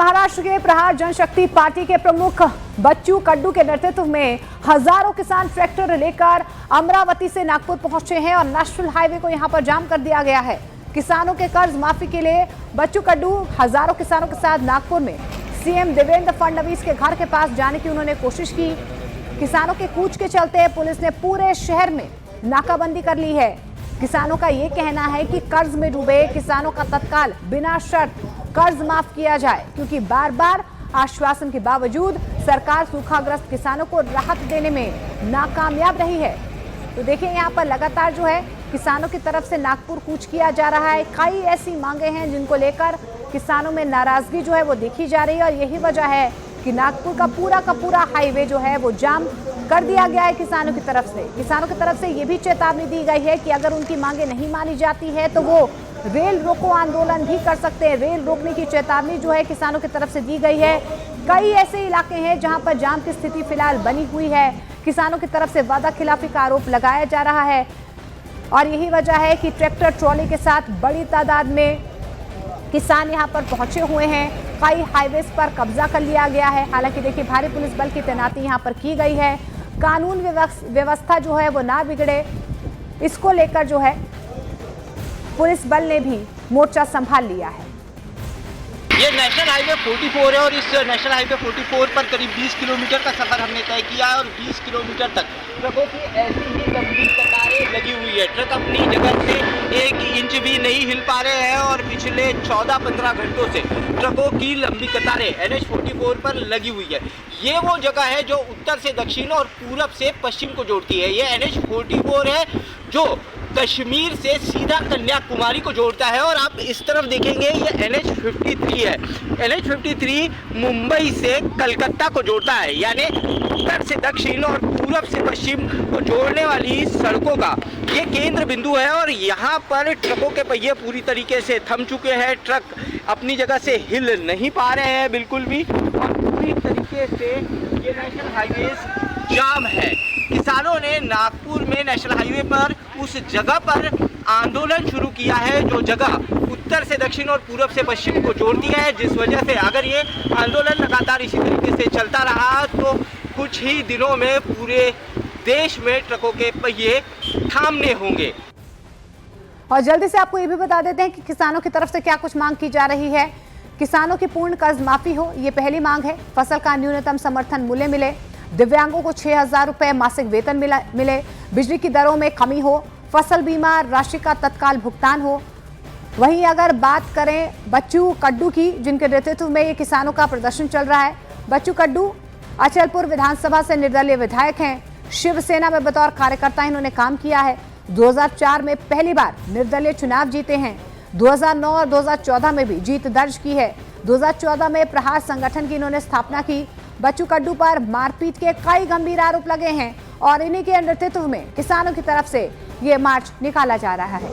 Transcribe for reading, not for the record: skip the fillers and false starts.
महाराष्ट्र के प्रहार जनशक्ति पार्टी के प्रमुख बच्चू कड्डू के नेतृत्व में हजारों किसान ट्रैक्टर लेकर अमरावती से नागपुर पहुंचे हैं और नेशनल हाईवे को यहां पर जाम कर दिया गया है। किसानों के कर्ज माफी के लिए बच्चू कड्डू हजारों किसानों के साथ नागपुर में सीएम देवेंद्र फडणवीस के घर के पास जाने की उन्होंने कोशिश की। किसानों के कूच के चलते पुलिस ने पूरे शहर में नाकाबंदी कर ली है। किसानों का ये कहना है कि कर्ज में डूबे किसानों का तत्काल बिना शर्त कर्ज माफ किया जाए, क्योंकि बार बार आश्वासन के बावजूद सरकार सूखाग्रस्त किसानों को राहत देने में नाकामयाब रही है। तो देखिए यहाँ पर लगातार जो है किसानों की तरफ से नागपुर कूच किया जा रहा है। कई ऐसी मांगे हैं जिनको लेकर किसानों में नाराजगी जो है वो देखी जा रही है और यही वजह है कि नागपुर का पूरा हाईवे जो है वो जाम कर दिया गया है किसानों की तरफ से। किसानों की तरफ से ये भी चेतावनी दी गई है कि अगर उनकी मांगे नहीं मानी जाती है तो वो रेल रोको आंदोलन भी कर सकते हैं। रेल रोकने की चेतावनी जो है किसानों की तरफ से दी गई है। कई ऐसे इलाके हैं जहां पर जाम की स्थिति फिलहाल बनी हुई है। किसानों की तरफ से वादा खिलाफी का आरोप लगाया जा रहा है और यही वजह है कि ट्रैक्टर ट्रॉली के साथ बड़ी तादाद में किसान यहां पर पहुंचे हुए हैं। कई हाईवेज पर कब्जा कर लिया गया है। हालांकि देखिए भारी पुलिस बल की तैनाती यहां पर की गई है। कानून व्यवस्था जो है वो ना बिगड़े, इसको लेकर जो है पुलिस बल ने भी मोर्चा संभाल लिया है। ये नेशनल हाईवे 44 है और इस नेशनल हाईवे 44 पर करीब 20 किलोमीटर का सफर हमने तय किया है और 20 किलोमीटर तक ट्रकों की ऐसी ही लंबी कतारें लगी हुई है। ट्रक अपनी जगह से 1 इंच भी नहीं हिल पा रहे हैं और पिछले 14-15 घंटों से ट्रकों की लंबी कतारें NH 44 पर लगी हुई है। ये वो जगह है जो उत्तर से दक्षिण और पूरब से पश्चिम को जोड़ती है। ये NH 44 है जो कश्मीर से सीधा कन्याकुमारी को जोड़ता है और आप इस तरफ देखेंगे ये NH 53 है। NH 53 मुंबई से कलकत्ता को जोड़ता है, यानी उत्तर से दक्षिण और पूरब से पश्चिम को जोड़ने वाली सड़कों का ये केंद्र बिंदु है और यहाँ पर ट्रकों के पहिए पूरी तरीके से थम चुके हैं। ट्रक अपनी जगह से हिल नहीं पा रहे हैं बिल्कुल भी और पूरी तरीके से ये नेशनल हाईवे जाम है। किसानों ने नागपुर में नेशनल हाईवे पर उस जगह पर आंदोलन शुरू किया है जो जगह उत्तर से दक्षिण और पूरब से पश्चिम को जोड़ती है, जिस वजह से अगर ये आंदोलन लगातार इसी तरीके से चलता रहा तो कुछ ही दिनों में पूरे देश में ट्रकों के पहिए थामने होंगे। और जल्दी से आपको ये भी बता देते हैं कि किसानों की तरफ से क्या कुछ मांग की जा रही है। किसानों की पूर्ण कर्ज माफी हो, ये पहली मांग है। फसल का न्यूनतम समर्थन मूल्य मिले, दिव्यांगों को 6,000 रुपए मासिक वेतन मिले, बिजली की दरों में कमी हो, फसल बीमा राशि का तत्काल भुगतान हो। वहीं अगर बात करें बच्चू कड्डू की, जिनके नेतृत्व में ये किसानों का प्रदर्शन चल रहा है। बच्चू कड्डू अचलपुर विधानसभा से निर्दलीय विधायक हैं। शिवसेना में बतौर कार्यकर्ता इन्होंने काम किया है। 2004 में पहली बार निर्दलीय चुनाव जीते हैं। 2009 और 2014 में भी जीत दर्ज की है। 2014 में प्रहार संगठन की इन्होंने स्थापना की। बच्चू कड्डू पर मारपीट के कई गंभीर आरोप लगे हैं और इन्हीं के नेतृत्व में किसानों की तरफ से ये मार्च निकाला जा रहा है।